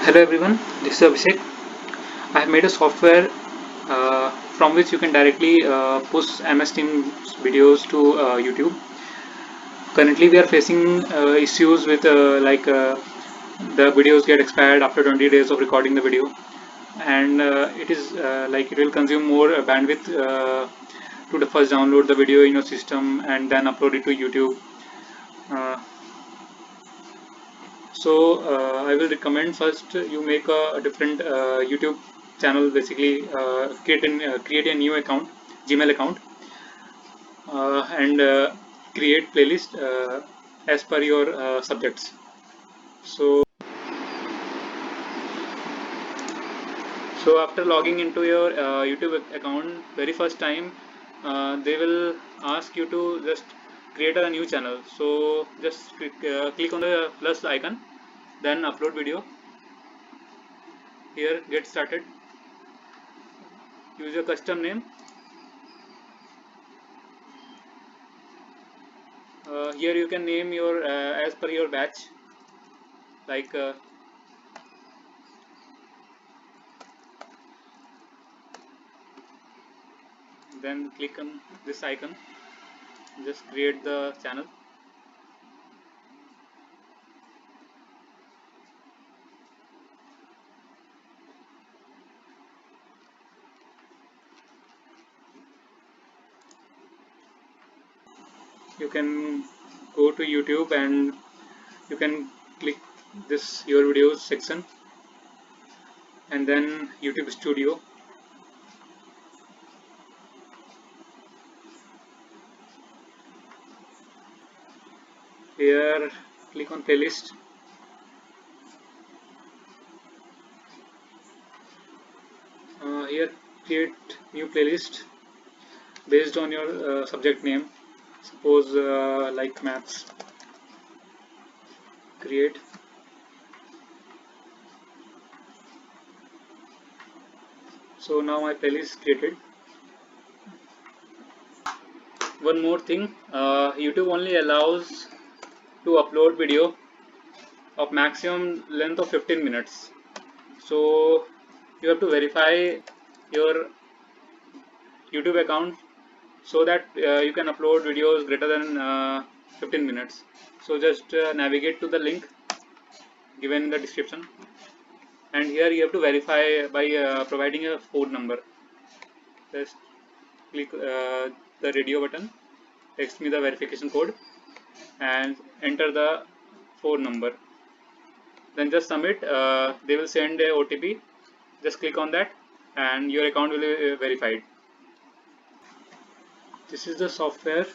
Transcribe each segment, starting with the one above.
Hello everyone, this is Abhishek. I have made a software from which you can directly push MS Teams videos to YouTube. Currently, we are facing issues with the videos get expired after 20 days of recording the video, and it is like it will consume more bandwidth to the first download the video in your system and then upload it to YouTube. Uh, I will recommend first you make a different YouTube channel. Basically, create a new account, Gmail account, and create playlist as per your subjects. So, so after logging into your YouTube account, very first time, they will ask you to just create a new channel. So just click on the plus icon, then upload video. Here, get started. Use your custom name. Here you can name your as per your batch, like then click on this icon, just create the channel. You can go to YouTube and you can click this your videos section and then YouTube Studio. Here click on playlist. Here create new playlist based on your subject name. Suppose like maths. Create. So now my playlist is created. One more thing, YouTube only allows to upload video of maximum length of 15 minutes. So you have to verify your YouTube account so that you can upload videos greater than 15 minutes. So just navigate to the link given in the description, and here you have to verify by providing a phone number. Just click the radio button, text me the verification code and enter the phone number, then just submit. They will send a OTP, just click on that and your account will be verified. This is the software.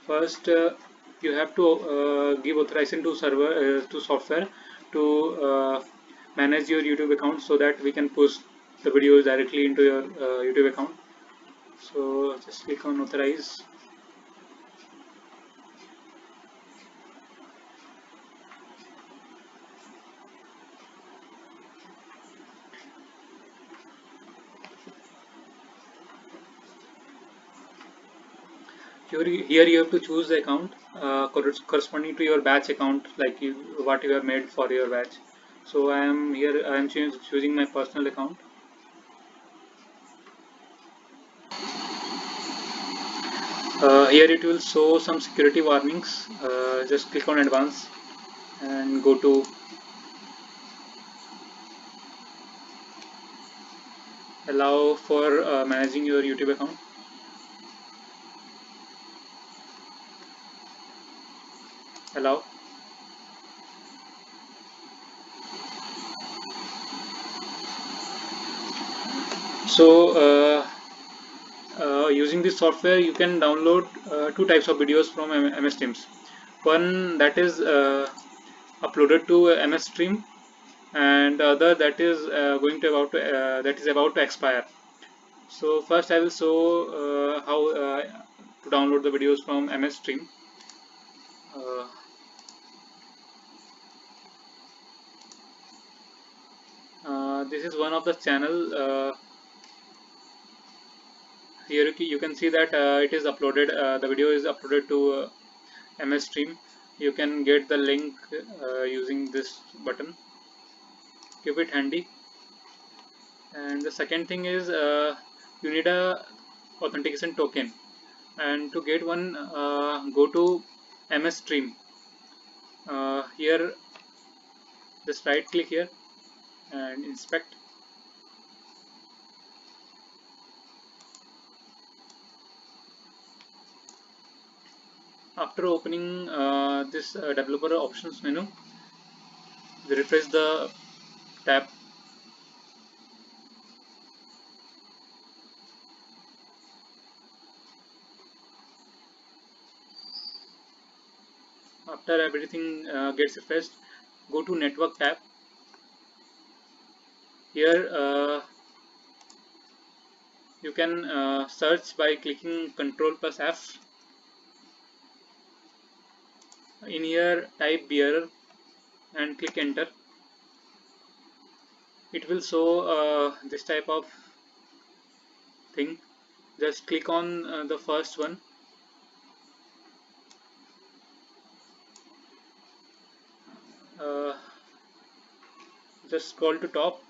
First you have to give authorization to server to software to manage your YouTube account so that we can push the videos directly into your YouTube account. So just click on authorize. Here you have to choose the account corresponding to your batch account, like what you have made for your batch. So I am here, I am choosing my personal account. Here it will show some security warnings. Just click on advanced and go to allow for managing your YouTube account. Allow. So using this software you can download two types of videos from MS Teams. One that is uploaded to MS Stream, and the other that is that is about to expire. So first I will show how to download the videos from MS Stream. This is one of the channel. Here you can see that it is uploaded. The video is uploaded to MS Stream. you can get the link using this button. Keep it handy. And the second thing is you need a authentication token, and to get one go to MS Stream. Here just right click here and inspect. After opening this developer options menu, refresh the tab. After everything gets refreshed, go to network tab. Here you can search by clicking Ctrl plus F. In here type bearer and click enter. It will show this type of thing. Just click on the first one. Just scroll to top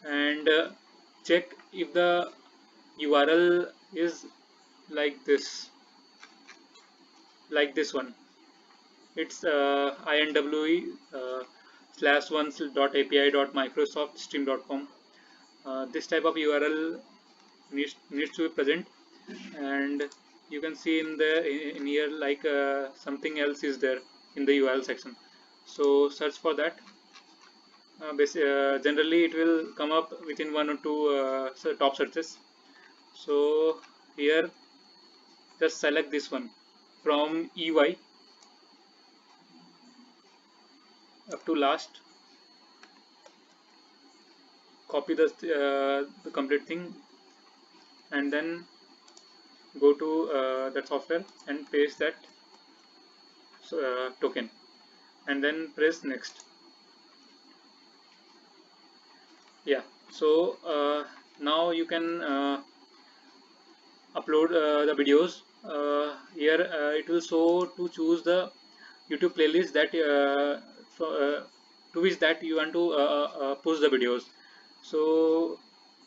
and check if the URL is like this one. It's inwe /1.api.microsoftstream.com. This type of URL needs to be present, and you can see in here like something else is there in the URL section. So search for that. Generally it will come up within one or two top searches. So here just select this one from EY up to last. Copy the complete thing and then go to that software and paste that token and then press next. Yeah, so now you can upload the videos. Here it will show to choose the YouTube playlist that to which that you want to push the videos. So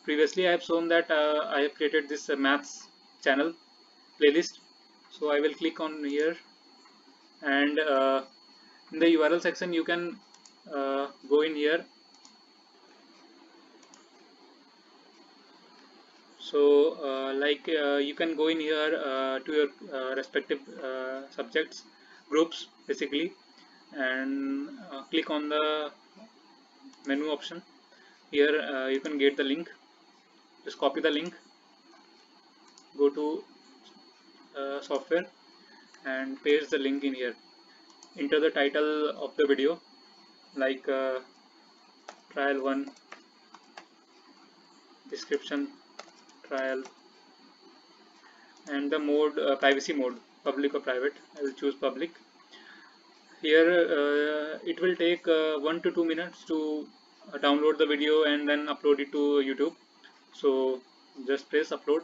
previously I have shown that I have created this maths channel playlist. So I will click on here, and in the URL section you can go in here. So you can go in here to your respective subjects groups basically, and click on the menu option. Here you can get the link. Just copy the link, go to software and paste the link in here. Enter the title of the video like trial 1, description, trial, and the mode privacy mode, public or private. I will choose public. Here it will take 1 to 2 minutes to download the video and then upload it to YouTube. So just press upload.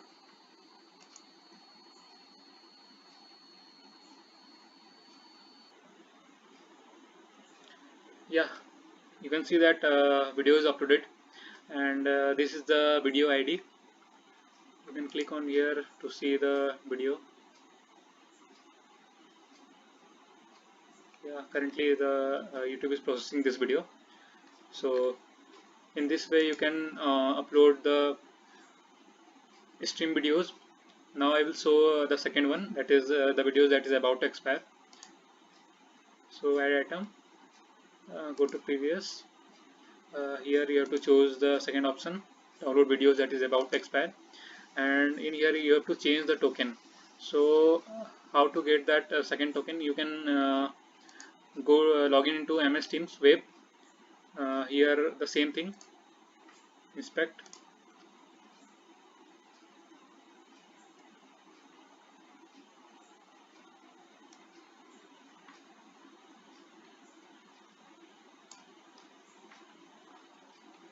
Yeah, you can see that video is uploaded, and this is the video ID. You can click on here to see the video. Yeah, currently the YouTube is processing this video. So in this way you can upload the stream videos. Now I will show the second one, that is the videos that is about to expire. So add item, go to previous. Here you have to choose the second option, download videos that is about to expire, and in here you have to change the token. So how to get that second token? You can go log in into MS Teams web. Here the same thing, inspect.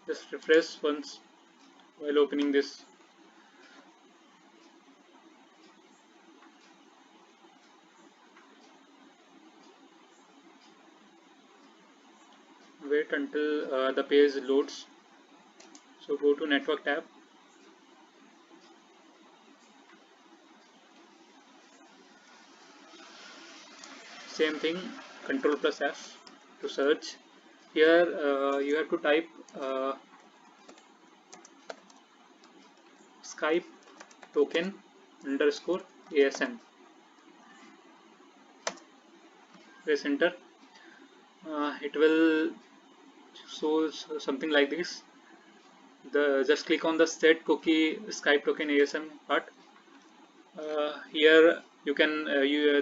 Just refresh once while opening this. wait until the page loads. So go to network tab, same thing, control plus F to search. Here you have to type Skype token underscore ASM. Press enter. It will show something like this. Just click on the set cookie Skype token ASM part. Here you can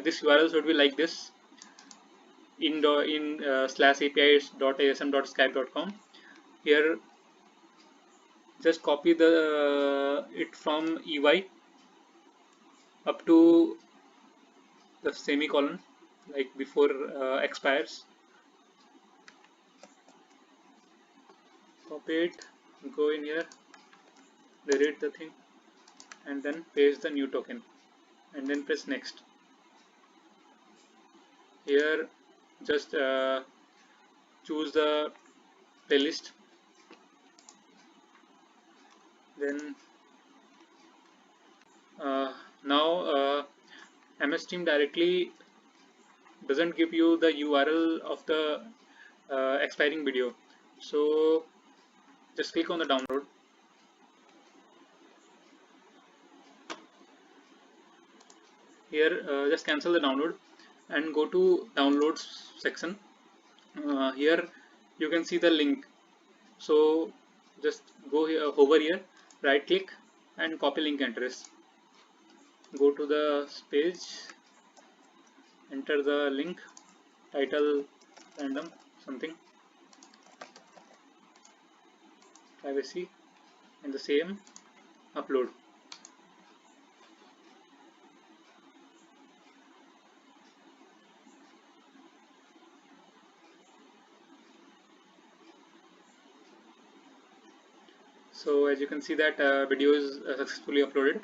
this URL should be like this, in slash apis.asm.skype.com. Here just copy the it from EY up to the semicolon, like before expires. Copy it, go in here, delete the thing, and then paste the new token, and then press next. Here just choose the playlist, then now MS Team directly doesn't give you the URL of the expiring video, so just click on the download. Here just cancel the download and go to downloads section. Here you can see the link, so just go here, hover here, right click and copy link address. Go to the page, enter the link, title random something, privacy, and the same, upload. So as you can see that video is successfully uploaded.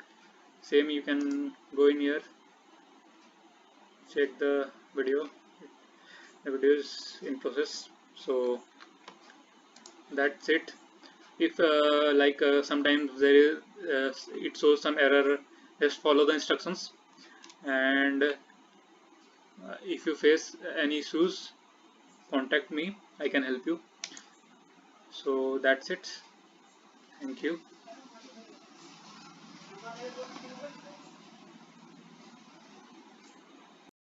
Same, you can go in here, check the video is in process. So that's it. If sometimes there is it shows some error, just follow the instructions, and if you face any issues, contact me, I can help you. So that's it. Thank you.